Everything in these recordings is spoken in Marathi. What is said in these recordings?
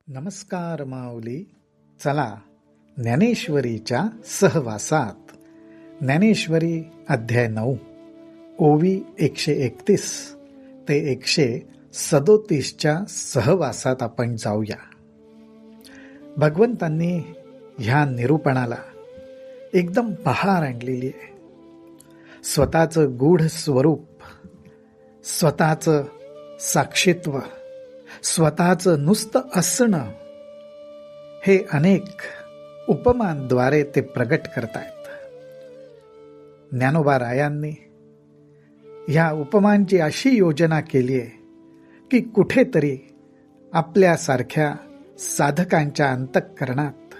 नमस्कार माऊली. चला ज्ञानेश्वरीच्या सहवासात. ज्ञानेश्वरी अध्याय 9, ओवी 131 ते 137च्या सहवासात आपण जाऊया. भगवंतांनी ह्या निरूपणाला एकदम बहार आणलेली आहे. स्वतःचं गूढ स्वरूप, स्वतःचं साक्षीत्व, स्वतःचं नुसतं असणं, हे अनेक उपमांद्वारे ते प्रगट करतायत. ज्ञानोबा रायांनी ह्या उपमांची अशी योजना केली आहे की कुठेतरी आपल्यासारख्या साधकांच्या अंतःकरणात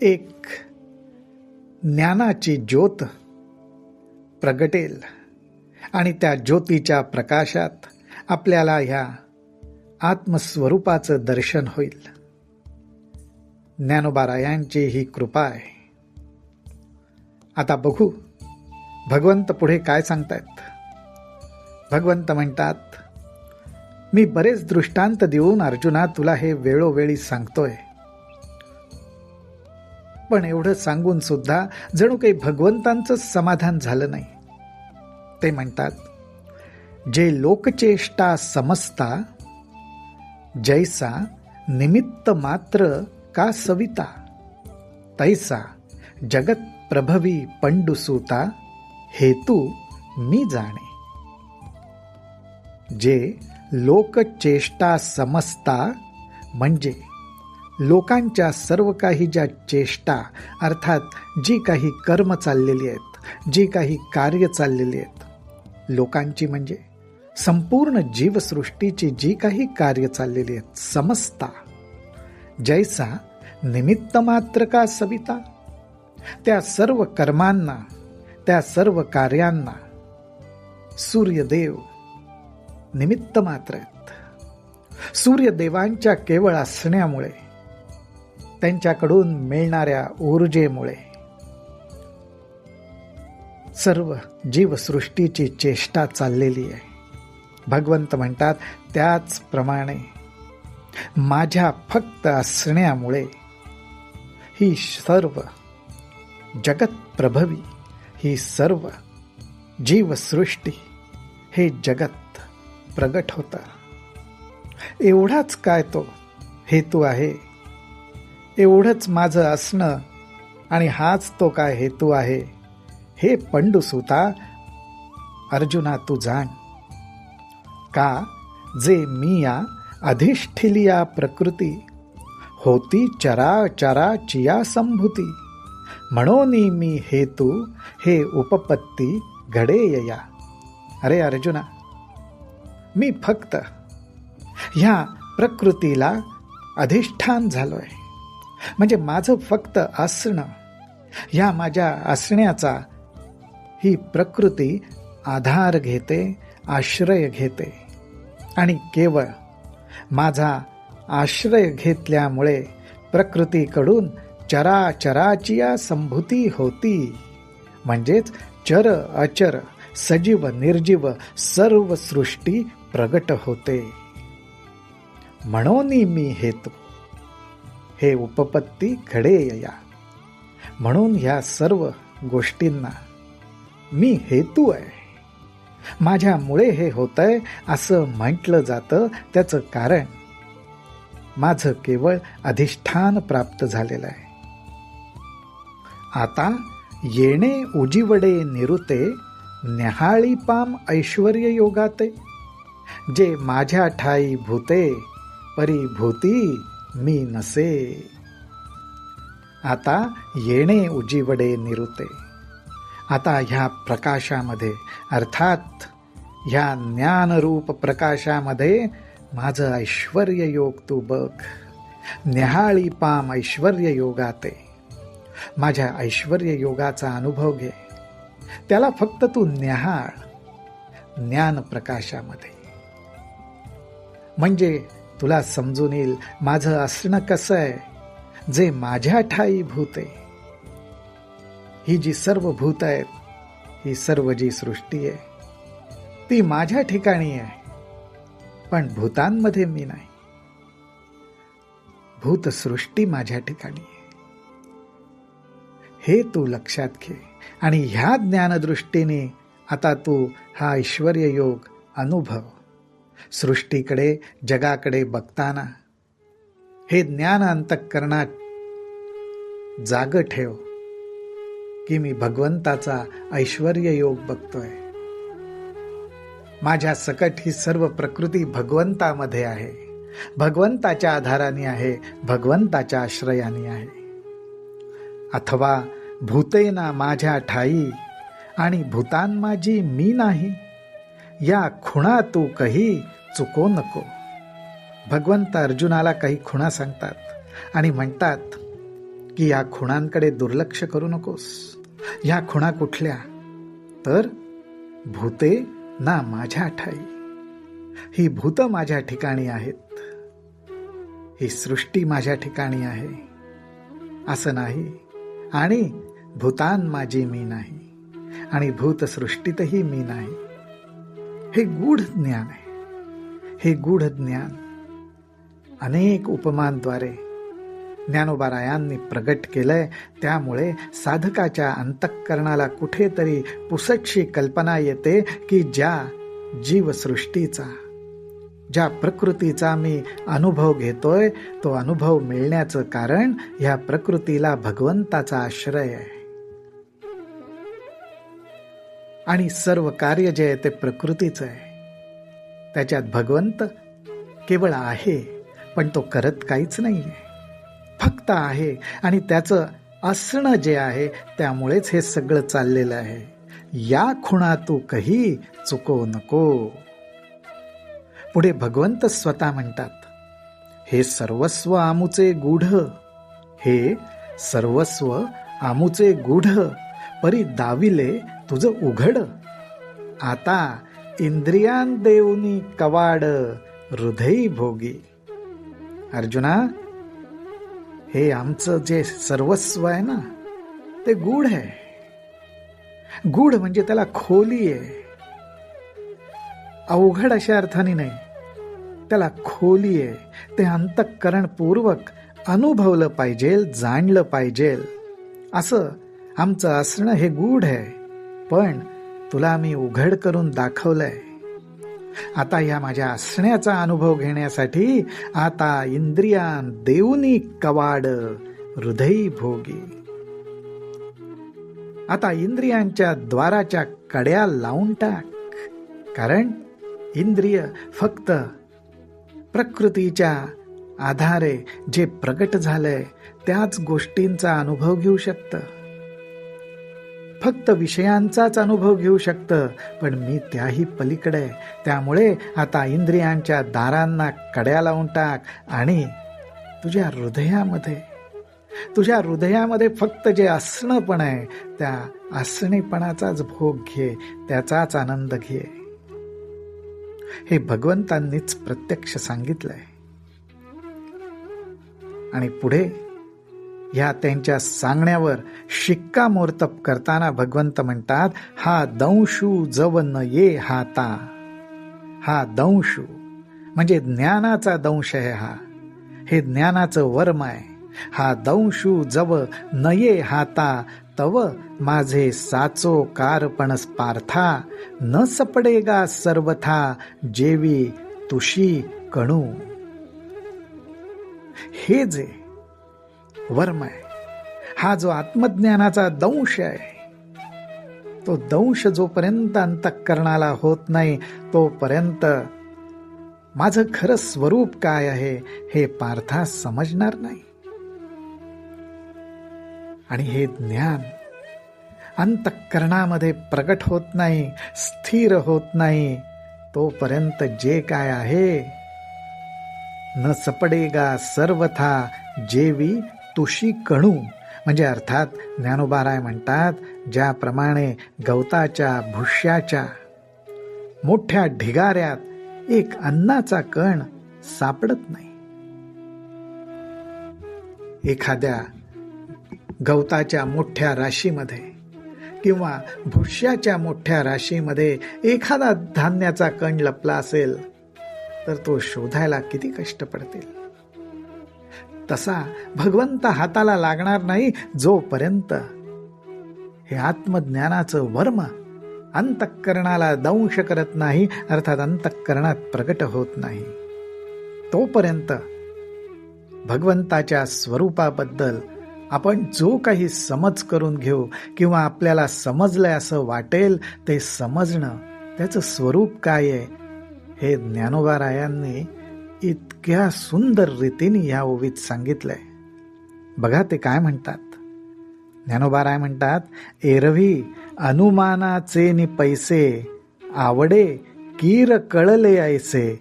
एक ज्ञानाची ज्योत प्रगटेल आणि त्या ज्योतीच्या प्रकाशात आपल्याला ह्या आत्मस्वरूपाचं दर्शन होईल. ज्ञानोबा रायांची ही कृपा आहे. आता बघू भगवंत पुढे काय सांगतायत. भगवंत म्हणतात, मी बरेच दृष्टांत देऊन अर्जुना तुला हे वेळोवेळी सांगतोय, पण एवढं सांगून सुद्धा जणू काही भगवंतांचं समाधान झालं नाही. ते म्हणतात, जे लोकचेष्टा समजता जैसा निमित्त मात्र का सविता, तैसा जगत प्रभवी पंडुसूता हेतू मी जाणे. जे लोकचेष्टा समजता म्हणजे लोकांच्या सर्व काही ज्या चेष्टा, अर्थात जी काही कर्म चाललेली आहेत, जी काही कार्य चाललेली आहेत, लोकांची म्हणजे संपूर्ण जीवसृष्टीची जी काही कार्य चाललेली आहेत, समजता जैसा निमित्त मात्र का सविता, त्या सर्व कर्मांना, त्या सर्व कार्यांना सूर्यदेव निमित्त मात्र आहेत. सूर्यदेवांच्या केवळ असण्यामुळे, त्यांच्याकडून मिळणाऱ्या ऊर्जेमुळे सर्व जीवसृष्टीची चेष्टा चाललेली आहे. भगवंत म्हणतात, त्याचप्रमाणे माझ्या फक्त असण्यामुळे ही सर्व जगत प्रभवी, ही सर्व जीवसृष्टी, हे जगत प्रगट होतं. एवढाच काय तो हेतू आहे, एवढंच माझं असणं आणि हाच तो काय हेतू आहे, हे पंडुसूता अर्जुना तू जाण. का जे मी या अधिष्ठिलिया प्रकृती होती चराचराचिया संभूती, म्हणोनी मी हेतू हे उपपत्ती घडेयया. अरे अर्जुना, मी फक्त ह्या प्रकृतीला अधिष्ठान झालोय, म्हणजे माझं फक्त असणं, ह्या माझ्या असण्याचा ही प्रकृती आधार घेते, आश्रय घेते, आणि केवळ माझा आश्रय घेतल्यामुळे प्रकृतीकडून चराचराची या संभूती होती, म्हणजेच चर अचर, सजीव निर्जीव सर्व सृष्टी प्रगट होते. म्हणोनी मी हेतू हे उपपत्ती घडेयया, म्हणून ह्या सर्व गोष्टींना मी हेतू आहे, माझ्यामुळे हे होतंय असं म्हटलं जातं. त्याचं कारण माझं केवळ अधिष्ठान प्राप्त झालेलं आहे. आता येणे उजिवडे निरुते न्याहाळी पाम ऐश्वर्य योगाते, जे माझ्या ठाई भूते परिभूती मी नसे. आता येणे उजिवडे निरुते, आता ह्या प्रकाशामध्ये, अर्थात ह्या ज्ञानरूप प्रकाशामध्ये माझं ऐश्वर्य योग तू बघ. न्याहाळी पाम ऐश्वर्य योगाते, माझ्या ऐश्वर्य योगाचा अनुभव घे. त्याला फक्त तू न्याहाळ ज्ञान प्रकाशामध्ये, म्हणजे तुला समजून येईल माझं असणं कसं आहे. जे माझ्या ठाई भूते, ही जी सर्व भूत आहेत, ही सर्व जी सृष्टी आहे, ती माझ्या ठिकाणी आहे, पण भूतांमध्ये मी नाही. भूतसृष्टी माझ्या ठिकाणी आहे. हे तू लक्षात घे आणि ह्या ज्ञानदृष्टीने आता तू हा ऐश्वर्य योग अनुभव. सृष्टीकडे जगाकडे बघताना हे ज्ञान अंतःकरणात जाग ठेव की मी भगवंताचा ऐश्वर्य योग बघतोय. माझ्या सकट ही सर्व प्रकृती भगवंतामध्ये आहे, भगवंताच्या आधाराने आहे, भगवंताच्या आश्रयाने आहे. अथवा भूतेना माझ्या ठाई आणि भूतान माझी मी नाही, या खुणा तू कही चुको नको. भगवंत अर्जुनाला काही खुणा सांगतात आणि म्हणतात की या खुणांकडे दुर्लक्ष करू नकोस. या खुणा कुठल्या? तर भूते ना माझ्या ठाई, ही भूत माझ्या ठिकाणी आहेत, ही सृष्टी माझ्या ठिकाणी आहे असं नाही, आणि भूतान माझी मी नाही आणि भूतसृष्टीतही मी नाही. हे गूढ ज्ञान आहे. हे गूढ ज्ञान अनेक उपमांद्वारे ज्ञानोबारायांनी प्रगट केलंय. त्यामुळे साधकाच्या अंतःकरणाला कुठेतरी पुसटशी कल्पना येते की ज्या जीवसृष्टीचा, ज्या प्रकृतीचा मी अनुभव घेतोय, तो अनुभव मिळण्याचं कारण ह्या प्रकृतीला भगवंताचा आश्रय आहे. आणि सर्व कार्य जे आहे ते प्रकृतीचं आहे. त्याच्यात भगवंत केवळ आहे, पण तो करत काहीच नाहीये, फक्त आहे. आणि त्याचं असणं जे आहे त्यामुळेच हे सगळं चाललेलं आहे. या खुणा तू कही चुको नको. पुढे भगवंत स्वतः म्हणतात, हे सर्वस्व आमुचे गूढ, हे सर्वस्व आमुचे गूढ, परी दाविले तुझं उघड. आता इंद्रियां देऊनी कवाड, हृदयी भोगी. अर्जुना, हे आमचं जे सर्वस्व आहे ना, ते गूढ आहे. गूढ म्हणजे त्याला खोली आहे. अवघड अशा अर्थाने नाही, त्याला खोली आहे. ते अंतःकरणपूर्वक अनुभवलं पाहिजे, जाणलं पाहिजे. असं आमचं असणं हे गूढ आहे, पण तुला मी उघड करून दाखवलंय. आता या माझ्या असण्याचा अनुभव घेण्यासाठी आता इंद्रियां देऊनी कवाड, हृदयी भोगी. आता इंद्रियांच्या द्वाराच्या कड्या लावून टाक. कारण इंद्रिय फक्त प्रकृतीच्या आधारे जे प्रगट झालंय त्याच गोष्टींचा अनुभव घेऊ शकतं, फक्त विषयांचाच अनुभव घेऊ शकतं. पण मी त्याही पलीकडे. त्यामुळे आता इंद्रियांच्या दारांना कड्या लावून टाक आणि तुझ्या हृदयामध्ये फक्त जे असणंपण आहे त्या असणेपणाचाच भोग घे, त्याचाच आनंद घे. हे भगवंतांनीच प्रत्यक्ष सांगितलंय. आणि पुढे ह्या त्यांच्या सांगण्यावर शिक्कामोर्तब करताना भगवंत म्हणतात, हा दंशू जव न ये हाता. हा दंशू म्हणजे ज्ञानाचा दंश आहे. हे ज्ञानाचं वर्म आहे. हा दंशू जव न ये हाता, तव माझे साचो कारपण पार्था, न सपडेगा सर्वथा जेवी तुशी कणू. हे जे वर्म आहे, हा जो आत्मज्ञानाचा दंश आहे, तो दंश जोपर्यंत अंतःकरणाला होत नाही तोपर्यंत माझं खरं स्वरूप काय आहे हे पार्थास समजणार नाही. आणि हे ज्ञान अंतःकरणामध्ये प्रगट होत नाही, स्थिर होत नाही, तोपर्यंत जे काय आहे, न सपडेगा सर्वथा जेवी तुशी कणू. म्हणजे अर्थात ज्ञानोबाराय म्हणतात, ज्याप्रमाणे गवताच्या भुष्याच्या मोठ्या ढिगाऱ्यात एक अन्नाचा कण सापडत नाही. एखाद्या गवताच्या मोठ्या राशीमध्ये किंवा भुष्याच्या मोठ्या राशीमध्ये एखादा धान्याचा कण लपला असेल तर तो शोधायला किती कष्ट पडतील. तसा भगवंत हाताला लागणार नाही जोपर्यंत हे आत्मज्ञानाचं वर्म अंतःकरणाला दंश करत नाही, अर्थात अंतःकरणात प्रकट होत नाही, तोपर्यंत भगवंताच्या स्वरूपाबद्दल आपण जो काही समज करून घेऊ किंवा आपल्याला समजलंय असं वाटेल ते समजणं, त्याचं स्वरूप काय आहे हे ज्ञानोबारायांनी इतक्या सुंदर रीतीने या ओवीत सांगितलंय. बघा ते काय म्हणतात. ज्ञानोबाराय म्हणतात, एरवी अनुमानाचे नि पैसे आवडे कीर कळले ऐसे,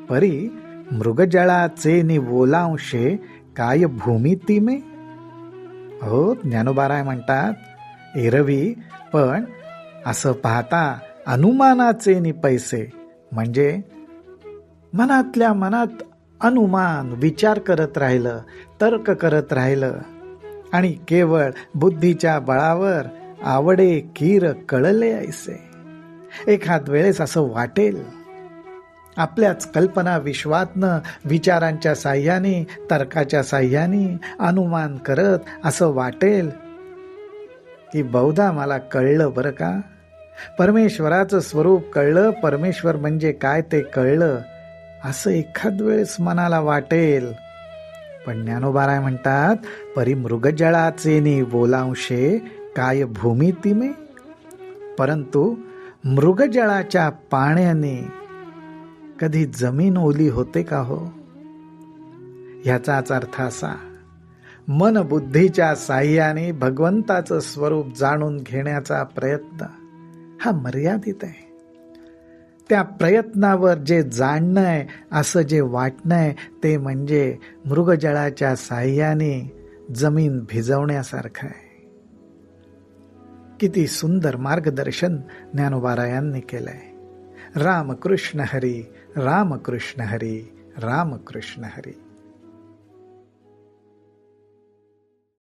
परी मृगजळाचे नि बोलांशे काय भूमिती मे. हो, ज्ञानोबाराय म्हणतात, एरवी पण असं पाहता अनुमानाचे नि पैसे म्हणजे मनातल्या मनात अनुमान विचार करत राहिलं, तर्क करत राहिलं आणि केवळ बुद्धीच्या बळावर आवडे कीर कळले ऐसे. एखाद वेळेस असं वाटेल, आपल्याच कल्पना विश्वातनं विचारांच्या साह्याने, तर्काच्या साह्याने अनुमान करत असं वाटेल की बहुधा मला कळलं बरं का, परमेश्वराचं स्वरूप कळलं, परमेश्वर म्हणजे काय ते कळलं, असं एखाद वेळेस मनाला वाटेल. पण ज्ञानोबाराय म्हणतात, परी मृगजळाचे नि बोलांशे काय भूमिती मे. परंतु मृगजळाच्या पाण्याने कधी जमीन ओली होते का हो. ह्याचाच अर्थ असा, मन बुद्धीच्या साह्याने भगवंताचं स्वरूप जाणून घेण्याचा प्रयत्न हा मर्यादित आहे. त्या प्रयत्नावर जे जाणणं आहे, असं जे वाटणं आहे, ते म्हणजे मृगजळाच्या साह्याने जमीन भिजवण्यासारखं आहे. किती सुंदर मार्गदर्शन ज्ञानोबारायांनी केलंय. रामकृष्ण हरी, रामकृष्ण हरी, रामकृष्ण हरी.